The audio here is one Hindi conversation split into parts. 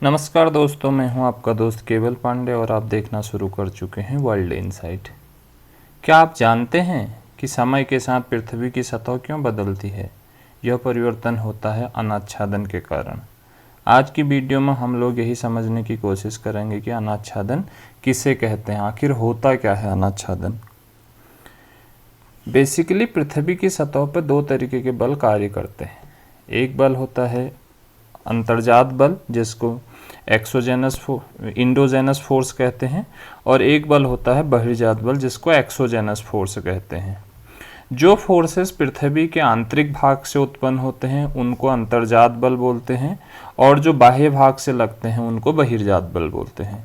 नमस्कार दोस्तों, मैं हूं आपका दोस्त केवल पांडे और आप देखना शुरू कर चुके हैं वर्ल्ड इनसाइट। क्या आप जानते हैं कि समय के साथ पृथ्वी की सतह क्यों बदलती है? यह परिवर्तन होता है अनाच्छादन के कारण। आज की वीडियो में हम लोग यही समझने की कोशिश करेंगे कि अनाच्छादन किसे कहते हैं, आखिर होता क्या है अनाच्छादन। बेसिकली पृथ्वी की सतह पर दो तरीके के बल कार्य करते हैं। एक बल होता है अंतर्जात बल, जिसको इंडोजेनस फोर्स कहते हैं, और एक बल होता है बहिर्जात बल, जिसको एक्सोजेनस फोर्स कहते हैं। जो फोर्सेस पृथ्वी के आंतरिक भाग से उत्पन्न होते हैं उनको अंतर्जात बल बोलते हैं, और जो बाह्य भाग से लगते हैं उनको बहिर्जात बल बोलते हैं।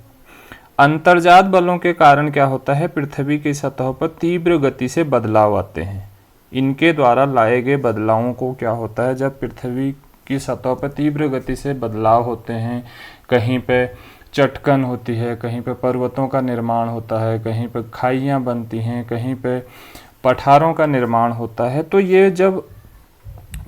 अंतर्जात बलों के कारण क्या होता है, पृथ्वी की सतह पर तीव्र गति से बदलाव आते हैं। इनके द्वारा लाए गए बदलावों को क्या होता है, जब पृथ्वी की सतह पर तीव्र गति से बदलाव होते हैं, कहीं पे चटकन होती है, कहीं पे पर्वतों का निर्माण होता है, कहीं पे खाइयाँ बनती हैं, कहीं पे पठारों का निर्माण होता है, तो ये जब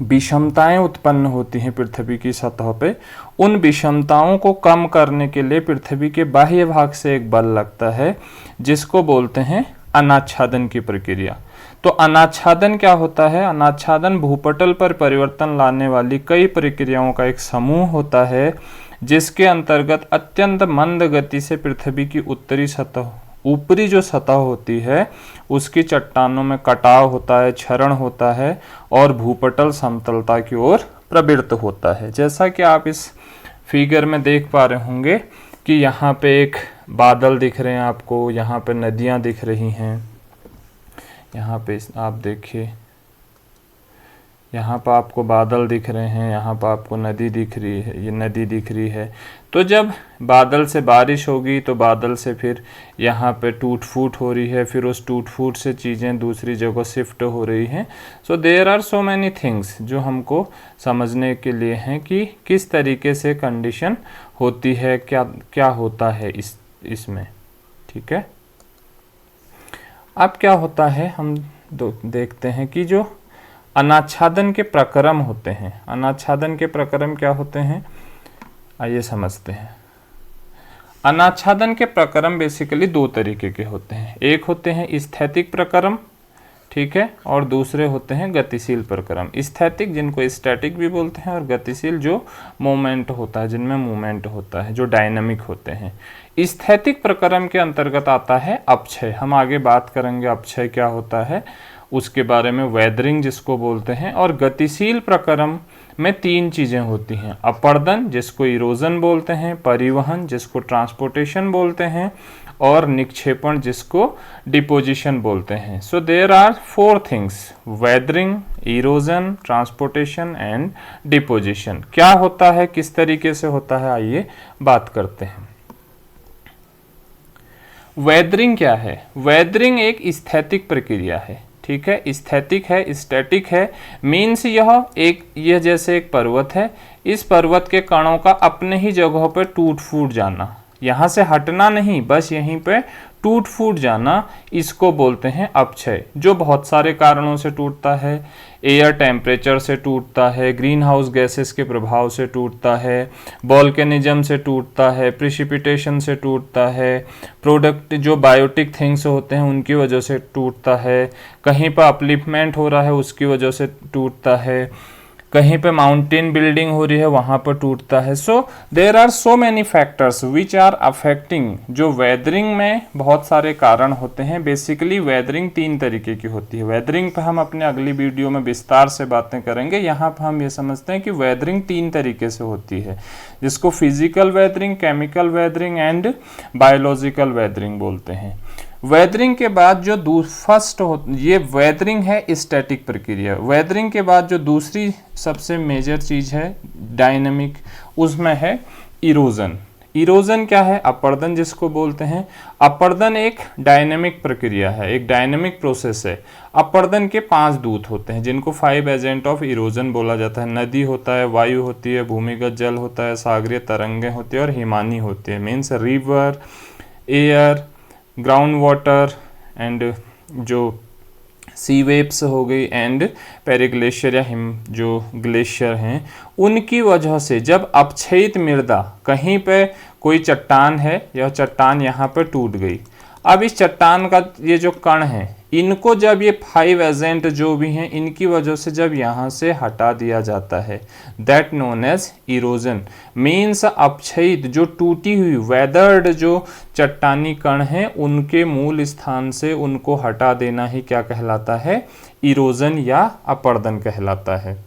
विषमताएं उत्पन्न होती हैं पृथ्वी की सतह पे, उन विषमताओं को कम करने के लिए पृथ्वी के बाह्य भाग से एक बल लगता है, जिसको बोलते हैं अनाच्छादन की प्रक्रिया। तो अनाच्छादन क्या होता है? अनाच्छादन भूपटल पर परिवर्तन लाने वाली कई प्रक्रियाओं का एक समूह होता है, जिसके अंतर्गत अत्यंत मंद गति से पृथ्वी की ऊपरी जो सतह होती है उसकी चट्टानों में कटाव होता है, क्षरण होता है, और भूपटल समतलता की ओर प्रवृत्त होता है। जैसा कि आप इस फिगर में देख पा रहे होंगे कि यहाँ पे एक बादल दिख रहे हैं आपको, यहाँ पे नदियाँ दिख रही हैं, यहाँ पे आप देखिए, यहाँ पर आपको बादल दिख रहे हैं, यहाँ पर आपको नदी दिख रही है, ये नदी दिख रही है। तो जब बादल से बारिश होगी तो बादल से फिर यहाँ पे टूट फूट हो रही है, फिर उस टूट फूट से चीज़ें दूसरी जगह शिफ्ट हो रही हैं। So there are so many things जो हमको समझने के लिए हैं कि किस तरीके से कंडीशन होती है, क्या क्या होता है इसमें। ठीक है, अब क्या होता है हम देखते हैं कि जो अनाच्छादन के प्रक्रम होते हैं, अनाच्छादन के प्रक्रम क्या होते हैं, आइए समझते हैं। अनाच्छादन के प्रक्रम बेसिकली दो तरीके के होते हैं। एक होते हैं स्थैतिक प्रक्रम, ठीक है, और दूसरे होते हैं गतिशील प्रक्रम। स्थैतिक जिनको स्टैटिक भी बोलते हैं, और गतिशील जो मूवमेंट होता है, जिनमें मूवमेंट होता है, जो डायनामिक होते हैं। स्थैतिक प्रक्रम के अंतर्गत आता है अपक्षय। हम आगे बात करेंगे अपक्षय क्या होता है उसके बारे में, वेदरिंग जिसको बोलते हैं। और गतिशील प्रक्रम में तीन चीज़ें होती हैं: अपर्दन जिसको इरोजन बोलते हैं, परिवहन जिसको ट्रांसपोर्टेशन बोलते हैं, और निक्षेपण जिसको डिपोजिशन बोलते हैं। So there are four things: weathering, erosion, transportation and deposition. क्या होता है, किस तरीके से होता है, आइए बात करते हैं। वेदरिंग क्या है? वेदरिंग एक स्थैतिक प्रक्रिया है, ठीक है, स्थैतिक है, स्टैटिक है। मीन्स यह जैसे एक पर्वत है, इस पर्वत के कणों का अपने ही जगहों पर टूट फूट जाना, यहाँ से हटना नहीं, बस यहीं पे टूट फूट जाना, इसको बोलते हैं अपक्षय। जो बहुत सारे कारणों से टूटता है। एयर टेम्परेचर से टूटता है, ग्रीन हाउस गैसेस के प्रभाव से टूटता है, वोल्केनिज्म से टूटता है, प्रिसिपिटेशन से टूटता है, प्रोडक्ट जो बायोटिक थिंग्स होते हैं उनकी वजह से टूटता है, कहीं पर अपलिफ्टमेंट हो रहा है उसकी वजह से टूटता है, कहीं पे माउंटेन बिल्डिंग हो रही है वहाँ पर टूटता है। So there are so many factors which are affecting. जो वेदरिंग में बहुत सारे कारण होते हैं। बेसिकली वेदरिंग तीन तरीके की होती है। वेदरिंग पर हम अपने अगली वीडियो में विस्तार से बातें करेंगे। यहाँ पर हम ये समझते हैं कि वेदरिंग तीन तरीके से होती है, जिसको physical weathering, chemical weathering and biological weathering बोलते हैं। वेदरिंग के बाद जो ये वेदरिंग है स्टैटिक प्रक्रिया। वेदरिंग के बाद जो दूसरी सबसे मेजर चीज है डायनामिक, उसमें है इरोजन। इरोजन क्या है? अपर्दन जिसको बोलते हैं। अपर्दन एक डायनामिक प्रक्रिया है, एक डायनामिक प्रोसेस है। अपर्दन के 5 दूत होते हैं, जिनको 5 एजेंट ऑफ इरोजन बोला जाता है। नदी होता है, वायु होती है, भूमिगत जल होता है, सागरीय तरंगें होती है, और हिमानी होती है। Means river, air, ground water and जो सी वेव्स हो गई एंड पेरिग्लेशियर या हिम जो ग्लेशियर हैं, उनकी वजह से जब अपक्षयित मृदा, कहीं पे कोई चट्टान है, यह चट्टान यहाँ पर टूट गई, अब इस चट्टान का ये जो कण है, इनको जब ये 5 एजेंट जो भी हैं, इनकी वजह से जब यहाँ से हटा दिया जाता है, that known as erosion. Means अपक्षयित जो टूटी हुई वेदर्ड जो चट्टानी कण हैं, उनके मूल स्थान से उनको हटा देना ही क्या कहलाता है? इरोजन या अपर्दन कहलाता है।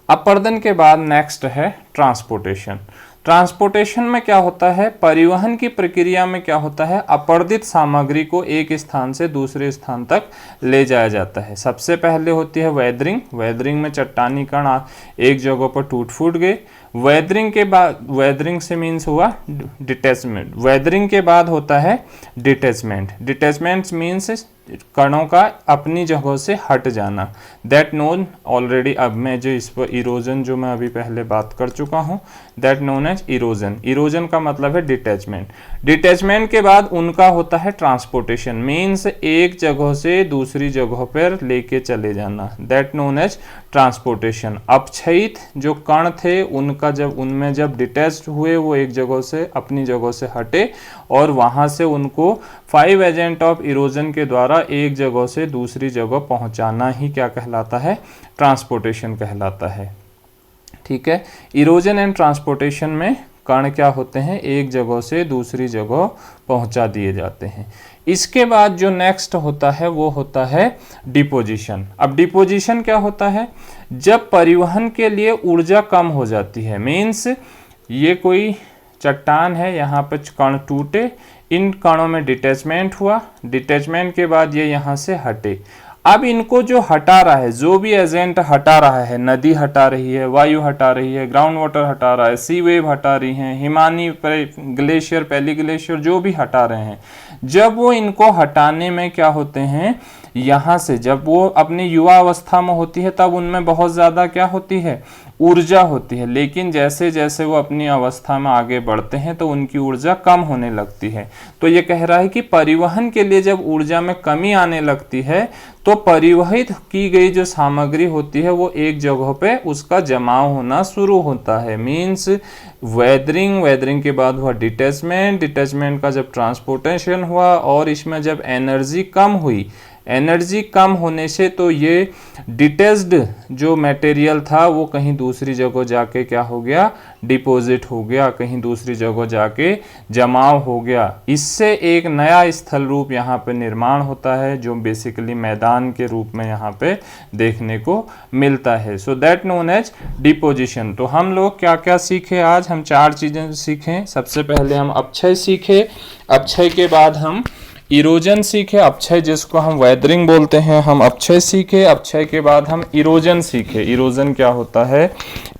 अपर्दन के बाद नेक्स्ट है ट्रांसपोर्टेशन। ट्रांसपोर्टेशन में क्या होता है? परिवहन की प्रक्रिया में क्या होता है? अपर्दित सामग्री को एक स्थान से दूसरे स्थान तक ले जाया जाता है। सबसे पहले होती है वेदरिंग। वेदरिंग में चट्टानी कण एक जगह पर टूट फूट गए। वेदरिंग के बाद, वेदरिंग से मीन्स हुआ डिटैचमेंट। वेदरिंग के बाद होता है डिटैचमेंट। डिटैचमेंट मीन्स कणों का अपनी जगह से हट जाना। दैट नोन ऑलरेडी, अब मैं जो इस पर इरोजन जो मैं अभी पहले बात कर चुका हूँ, that known as erosion. Erosion का मतलब है डिटैचमेंट। डिटैचमेंट के बाद उनका होता है ट्रांसपोर्टेशन। मीन्स एक जगह से दूसरी जगह पर लेके चले जाना, दैट नोन एज ट्रांसपोर्टेशन। अपक्षयित जो कण थे उनका उनमें जब डिटैच्ड हुए, वो एक जगह से अपनी जगह से हटे और वहां से उनको 5 एजेंट ऑफ इरोजन के द्वारा एक जगह से दूसरी जगह पहुंचाना ही क्या कहलाता है? ट्रांसपोर्टेशन कहलाता है। ठीक है, इरोजन एंड ट्रांसपोर्टेशन में कण क्या होते हैं? एक जगह से दूसरी जगह पहुंचा दिए जाते हैं। इसके बाद जो नेक्स्ट होता है वो होता है डिपोजिशन। अब डिपोजिशन क्या होता है? जब परिवहन के लिए ऊर्जा कम हो जाती है। मीन्स ये कोई चट्टान है, यहाँ पे कण टूटे, इन कणों में डिटैचमेंट हुआ, डिटैचमेंट के बाद ये यहाँ से हटे। अब इनको जो हटा रहा है, जो भी एजेंट हटा रहा है, नदी हटा रही है, वायु हटा रही है, ग्राउंड वाटर हटा रहा है, सी वेव हटा रही हैं, हिमानी ग्लेशियर, पैली ग्लेशियर जो भी हटा रहे हैं, जब वो इनको हटाने में क्या होते हैं, यहाँ से जब वो अपनी युवा अवस्था में होती है तब उनमें बहुत ज़्यादा क्या होती है? ऊर्जा होती है। लेकिन जैसे जैसे वो अपनी अवस्था में आगे बढ़ते हैं तो उनकी ऊर्जा कम होने लगती है। तो ये कह रहा है कि परिवहन के लिए जब ऊर्जा में कमी आने लगती है तो परिवहित की गई जो सामग्री होती है वो एक जगह पे उसका जमाव होना शुरू होता है। मीन्स वेदरिंग के बाद हुआ डिटैचमेंट का जब ट्रांसपोर्टेशन हुआ और इसमें जब एनर्जी कम हुई, एनर्जी कम होने से तो ये डिटेच्ड जो मटेरियल था वो कहीं दूसरी जगह जाके क्या हो गया? डिपॉजिट हो गया, कहीं दूसरी जगह जाके जमाव हो गया। इससे एक नया स्थल रूप यहाँ पे निर्माण होता है जो बेसिकली मैदान के रूप में यहाँ पे देखने को मिलता है। So that known as deposition. तो हम लोग क्या क्या सीखे आज? हम 4 चीज़ें सीखें। सबसे पहले हम अपक्षय सीखे, अपक्षय के बाद हम इरोजन सीखे, अपक्षय जिसको हम वेदरिंग बोलते हैं, हम अपक्षय सीखे, अपक्षय के बाद हम इरोजन सीखे, इरोजन क्या होता है,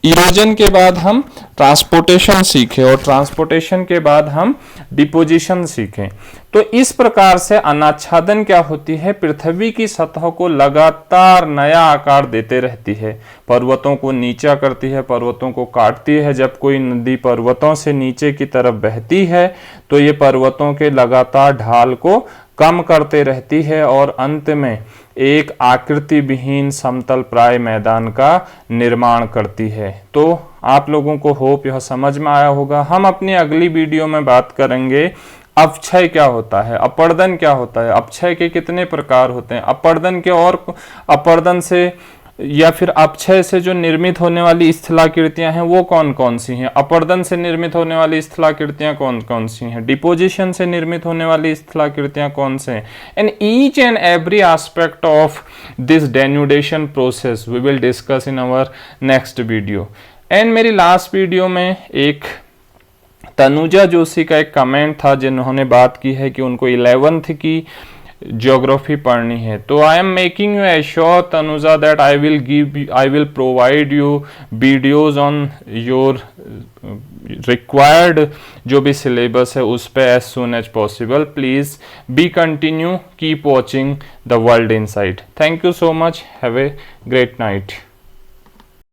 इरोजन के बाद हम ट्रांसपोर्टेशन सीखे और ट्रांसपोर्टेशन के बाद हम डिपोजिशन सीखें। तो इस प्रकार से अनाच्छादन क्या होती है? पृथ्वी की सतह को लगातार नया आकार देते रहती है, पर्वतों को नीचा करती है, पर्वतों को काटती है। जब कोई नदी पर्वतों से नीचे की तरफ बहती है तो ये पर्वतों के लगातार ढाल को कम करते रहती है और अंत में एक आकृति विहीन समतल प्राय मैदान का निर्माण करती है। तो आप लोगों को होप यह समझ में आया होगा। हम अपनी अगली वीडियो में बात करेंगे अपक्षय क्या होता है, अपर्दन क्या होता है, अपक्षय के कितने प्रकार होते हैं, अपर्दन के और अपर्दन से या फिर अपक्षय से जो निर्मित होने वाली स्थलाकृतियां हैं वो कौन कौन सी हैं, अपर्दन से निर्मित होने वाली स्थलाकृतियां कौन कौन सी हैं, डिपोजिशन से निर्मित होने वाली स्थलाकृतियां कौन से हैं, and each and every aspect of this denudation process we will discuss in our next video. And मेरी लास्ट वीडियो में एक तनुजा जोशी का एक कमेंट था जिन्होंने बात की है कि उनको 11th की ज्योग्राफी पढ़नी है। तो I am making you assure Tanuja that I will provide you videos on your required जो भी सिलेबस है उस पे as soon as possible. Please be continue, keep watching the world inside. Thank you so much, have a great night.